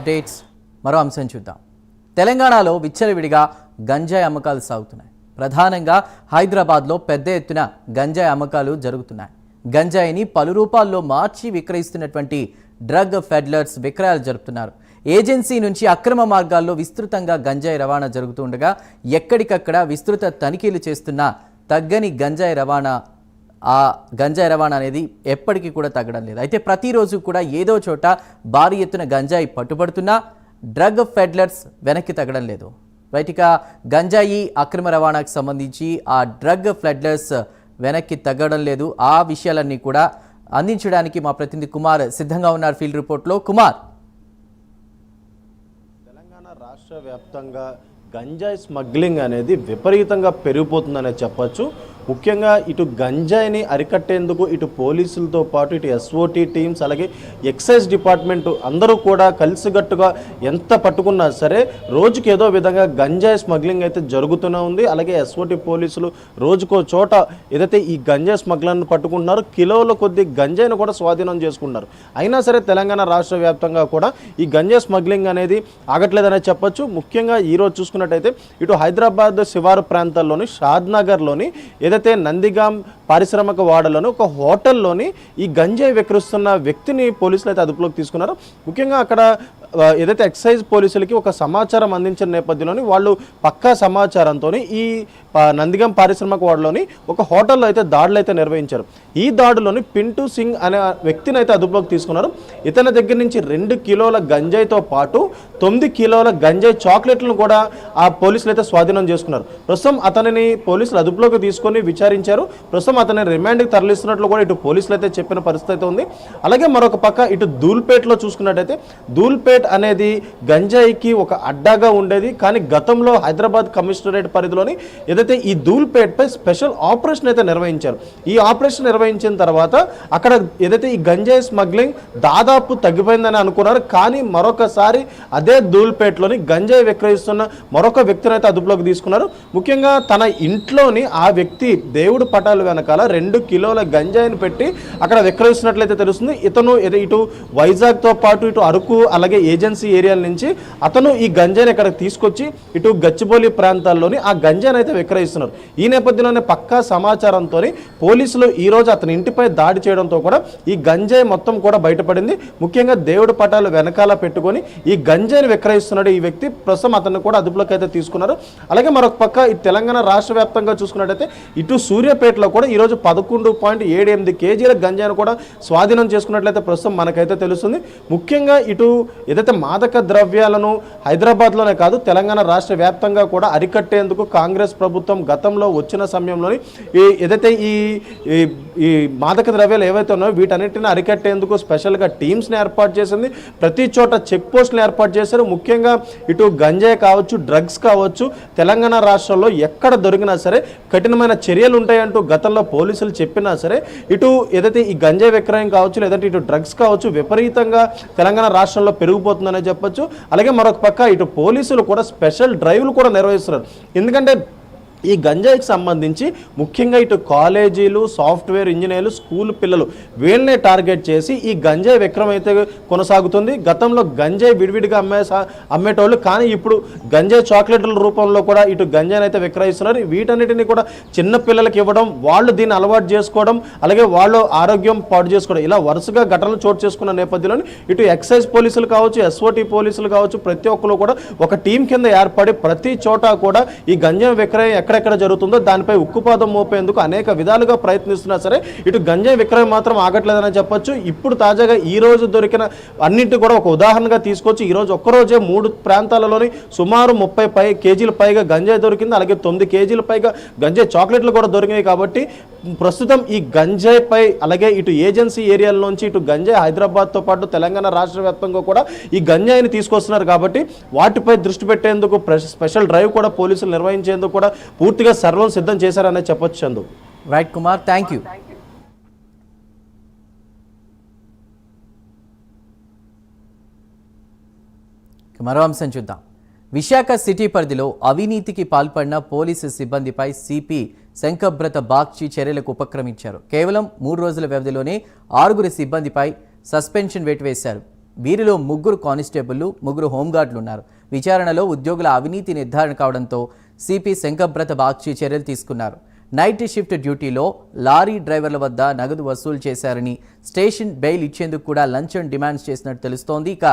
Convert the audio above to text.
Updates మరో అంశం చూద్దాం. తెలంగాణలో విచ్చలవిడిగా గంజాయి అమ్మకాలు సాగుతున్నాయి. ప్రధానంగా హైదరాబాద్లో పెద్ద ఎత్తున గంజాయి అమ్మకాలు జరుగుతున్నాయి. గంజాయిని పలు రూపాల్లో మార్చి విక్రయిస్తున్నటువంటి డ్రగ్ ఫెడ్లర్స్ విక్రయాలు జరుపుతున్నారు. ఏజెన్సీ నుంచి అక్రమ మార్గాల్లో విస్తృతంగా గంజాయి రవాణా జరుగుతుండగా ఎక్కడికక్కడ విస్తృత తనిఖీలు చేస్తున్నా తగ్గని గంజాయి రవాణా అనేది ఎప్పటికీ కూడా తగ్గడం లేదు. అయితే ప్రతిరోజు కూడా ఏదో చోట భారీ ఎత్తున గంజాయి పట్టుబడుతున్నా డ్రగ్ ఫెడ్లర్స్ వెనక్కి తగ్గడం లేదు. రైట్, గంజాయి అక్రమ రవాణాకు సంబంధించి ఆ డ్రగ్ ఫెడ్లర్స్ వెనక్కి తగ్గడం లేదు. ఆ విషయాలన్నీ కూడా అందించడానికి మా ప్రతినిధి కుమార్ సిద్ధంగా ఉన్నారు ఫీల్డ్ రిపోర్ట్లో. కుమార్, తెలంగాణ రాష్ట్ర వ్యాప్తంగా గంజాయి స్మగ్లింగ్ అనేది విపరీతంగా పెరిగిపోతుందనే చెప్పచ్చు. ముఖ్యంగా ఇటు గంజాయిని అరికట్టేందుకు ఇటు పోలీసులతో పాటు ఇటు ఎస్ఓటీ టీమ్స్ అలాగే ఎక్సైజ్ డిపార్ట్మెంట్ అందరూ కూడా కలిసిగట్టుగా ఎంత పట్టుకున్నా సరే రోజుకి ఏదో విధంగా గంజాయి స్మగ్లింగ్ అయితే జరుగుతూనే ఉంది. అలాగే ఎస్ఓటీ పోలీసులు రోజుకో చోట ఏదైతే ఈ గంజాయి స్మగ్లర్ను పట్టుకుంటున్నారో కిలోల కొద్ది గంజాయిని కూడా స్వాధీనం చేసుకుంటున్నారు. అయినా సరే తెలంగాణ రాష్ట్ర వ్యాప్తంగా కూడా ఈ గంజాయి స్మగ్లింగ్ అనేది ఆగట్లేదనే చెప్పచ్చు. ముఖ్యంగా ఈరోజు చూసుకున్నట్టయితే ఇటు హైదరాబాద్ శివారు ప్రాంతాల్లోని షాద్నగర్లోని ఏదైతే నందిగాం పారిశ్రామిక వాడలోని ఒక హోటల్లోని ఈ గంజాయి విక్రయిస్తున్న వ్యక్తిని పోలీసులు అయితే అదుపులోకి తీసుకున్నారు. ముఖ్యంగా అక్కడ ఏదైతే ఎక్సైజ్ పోలీసులకి ఒక సమాచారం అందించిన నేపథ్యంలోని వాళ్ళు పక్కా సమాచారంతో ఈ నందిగాం పారిశ్రామిక వాడలోని ఒక హోటల్లో అయితే దాడులు అయితే నిర్వహించారు. ఈ దాడులోని పింటూ సింగ్ అనే వ్యక్తిని అయితే అదుపులోకి తీసుకున్నారు. ఇతని దగ్గర నుంచి 2 కిలోల గంజాయితో పాటు 9 కిలోల గంజాయి చాక్లెట్లను కూడా ఆ పోలీసులు అయితే స్వాధీనం చేసుకున్నారు. ప్రస్తుతం అతనిని పోలీసులు అదుపులోకి తీసుకొని విచారించారు. ప్రస్తుతం అతని రిమాండ్కి తరలిస్తున్నట్లు కూడా ఇటు పోలీసులు అయితే చెప్పిన పరిస్థితి అయితే ఉంది. అలాగే మరొక పక్క ఇటు ధూల్పేటలో చూసుకున్నట్టయితే ధూల్పేట్ అనేది గంజాయికి ఒక అడ్డాగా ఉండేది. కానీ గతంలో హైదరాబాద్ కమిషనరేట్ పరిధిలోని ఏదైతే ఈ ధూల్పేట్పై స్పెషల్ ఆపరేషన్ అయితే నిర్వహించారు. ఈ ఆపరేషన్ నిర్వహించిన తర్వాత అక్కడ ఏదైతే ఈ గంజాయి స్మగ్లింగ్ దాదాపు తగ్గిపోయిందని అనుకున్నారు. కానీ మరొకసారి అదే ధూల్పేటలోని గంజాయి విక్రయిస్తున్న మరొక వ్యక్తిని అయితే అదుపులోకి తీసుకున్నారు. ముఖ్యంగా తన ఇంట్లోని ఆ వ్యక్తి దేవుడు పటాలు వెనకాల 2 కిలోల గంజాయిని పెట్టి అక్కడ విక్రయిస్తున్నట్లయితే తెలుస్తుంది. ఇతను ఇటు వైజాగ్తో పాటు ఇటు అరకు అలాగే ఏజెన్సీ ఏరియాల నుంచి అతను ఈ గంజాయిని ఇక్కడ తీసుకొచ్చి ఇటు గచ్చిబౌలి ప్రాంతాల్లోని ఆ గంజాయిని అయితే విక్రయిస్తున్నారు. ఈ నేపథ్యంలోనే పక్కా సమాచారంతో పోలీసులు ఈరోజు అతని ఇంటిపై దాడి చేయడంతో కూడా ఈ గంజాయి మొత్తం కూడా బయటపడింది. ముఖ్యంగా దేవుడు పటాలు వెనకాల పెట్టుకొని ఈ గంజాయిని విక్రయిస్తున్నాడు ఈ వ్యక్తి. ప్రస్తుతం అతన్ని కూడా అదుపులోకి అయితే తీసుకున్నారు. అలాగే మరొక పక్క ఈ తెలంగాణ రాష్ట్ర వ్యాప్తంగా చూసుకున్నట్టయితే ఇటు సూర్యాపేటలో కూడా ఈరోజు 11.78 కేజీల గంజాయిని కూడా స్వాధీనం చేసుకున్నట్లయితే ప్రస్తుతం మనకైతే తెలుస్తుంది. ముఖ్యంగా ఇటు ఏదైతే మాదక ద్రవ్యాలను హైదరాబాద్లోనే కాదు తెలంగాణ రాష్ట్ర వ్యాప్తంగా కూడా అరికట్టేందుకు కాంగ్రెస్ ప్రభుత్వం గతంలో వచ్చిన సమయంలోని ఏదైతే ఈ మాదక ద్రవ్యాలు ఏవైతే ఉన్నాయో వీటన్నిటిని అరికట్టేందుకు స్పెషల్గా టీమ్స్ని ఏర్పాటు చేసింది. ప్రతి చోట చెక్ పోస్టులు ఏర్పాటు చేశారు. ముఖ్యంగా ఇటు గంజాయి కావచ్చు, డ్రగ్స్ కావచ్చు, తెలంగాణ రాష్ట్రంలో ఎక్కడ దొరికినా సరే కఠినమైన చర్యలు ఉంటాయంటూ గతంలో పోలీసులు చెప్పినా సరే ఇటు ఏదైతే ఈ గంజాయి విక్రయం కావచ్చు లేదంటే ఇటు డ్రగ్స్ కావచ్చు విపరీతంగా తెలంగాణ రాష్ట్రంలో పెరిగిపోతుందనే చెప్పొచ్చు. అలాగే మరొక పక్క ఇటు పోలీసులు కూడా స్పెషల్ డ్రైవ్లు కూడా నిర్వహిస్తున్నారు. ఎందుకంటే ఈ గంజాయికి సంబంధించి ముఖ్యంగా ఇటు కాలేజీలు, సాఫ్ట్వేర్ ఇంజనీర్లు, స్కూల్ పిల్లలు వీళ్ళనే టార్గెట్ చేసి ఈ గంజాయి విక్రయం అయితే కొనసాగుతుంది. గతంలో గంజాయి విడివిడిగా అమ్మేటోళ్ళు, కానీ ఇప్పుడు గంజాయి చాక్లెట్ల రూపంలో కూడా ఇటు గంజాయిని అయితే విక్రయిస్తున్నారు. వీటన్నిటిని కూడా చిన్న పిల్లలకి ఇవ్వడం, వాళ్ళు దీన్ని అలవాటు చేసుకోవడం, అలాగే వాళ్ళు ఆరోగ్యం పాడు చేసుకోవడం, ఇలా వరుసగా ఘటనలు చోటు చేసుకున్న నేపథ్యంలో ఇటు ఎక్సైజ్ పోలీసులు కావచ్చు, ఎస్ఓటీ పోలీసులు కావచ్చు, ప్రతి ఒక్కరు కూడా ఒక టీం కింద ఏర్పడి ప్రతి చోట కూడా ఈ గంజాయి విక్రయం ఎక్కడెక్కడ జరుగుతుందో దానిపై ఉక్కుపాదం మోపేందుకు అనేక విధాలుగా ప్రయత్నిస్తున్నా సరే ఇటు గంజాయి విక్రయం మాత్రం ఆగట్లేదని చెప్పొచ్చు. ఇప్పుడు తాజాగా ఈ రోజు దొరికిన అన్నింటి కూడా ఒక ఉదాహరణగా తీసుకొచ్చి ఈరోజు ఒక్కరోజే 3 ప్రాంతాలలోని సుమారు 30 కేజీల పైగా గంజాయి దొరికింది. అలాగే 9 కేజీల పైగా గంజాయి చాక్లెట్లు కూడా దొరికినాయి. కాబట్టి ప్రస్తుతం ఈ గంజాయిపై అలాగే ఇటు ఏజెన్సీ ఏరియాల నుంచి ఇటు గంజాయి హైదరాబాద్తో పాటు తెలంగాణ రాష్ట్ర వ్యాప్తంగా కూడా ఈ గంజాయిని తీసుకొస్తున్నారు. కాబట్టి వాటిపై దృష్టి పెట్టేందుకు స్పెషల్ డ్రైవ్ కూడా పోలీసులు నిర్వహించేందుకు కూడా పూర్తిగా సర్వం సిద్ధం చేశారనే చెప్పొచ్చు. Chandu. Right Kumar, thank you. మరో అంశం చూద్దాం. విశాఖ సిటీ పరిధిలో అవినీతికి పాల్పడిన పోలీసు సిబ్బందిపై సిపి శంకబ్రత బాగ్చి చర్యలకు ఉపక్రమించారు. కేవలం 3 రోజుల వ్యవధిలోనే 6 సిబ్బందిపై సస్పెన్షన్ వేటు వేశారు. వీరిలో 3 కానిస్టేబుళ్లు 3 హోంగార్డులు ఉన్నారు. విచారణలో ఉద్యోగుల అవినీతి నిర్ధారణ కావడంతో సిపి శంకబ్రత బాగ్చి చర్యలు తీసుకున్నారు. నైట్ షిఫ్ట్ డ్యూటీలో లారీ డ్రైవర్ల వద్ద నగదు వసూలు చేశారని, స్టేషన్ బెయిల్ ఇచ్చేందుకు కూడా లంచం డిమాండ్స్ చేసినట్టు తెలుస్తోంది. ఇక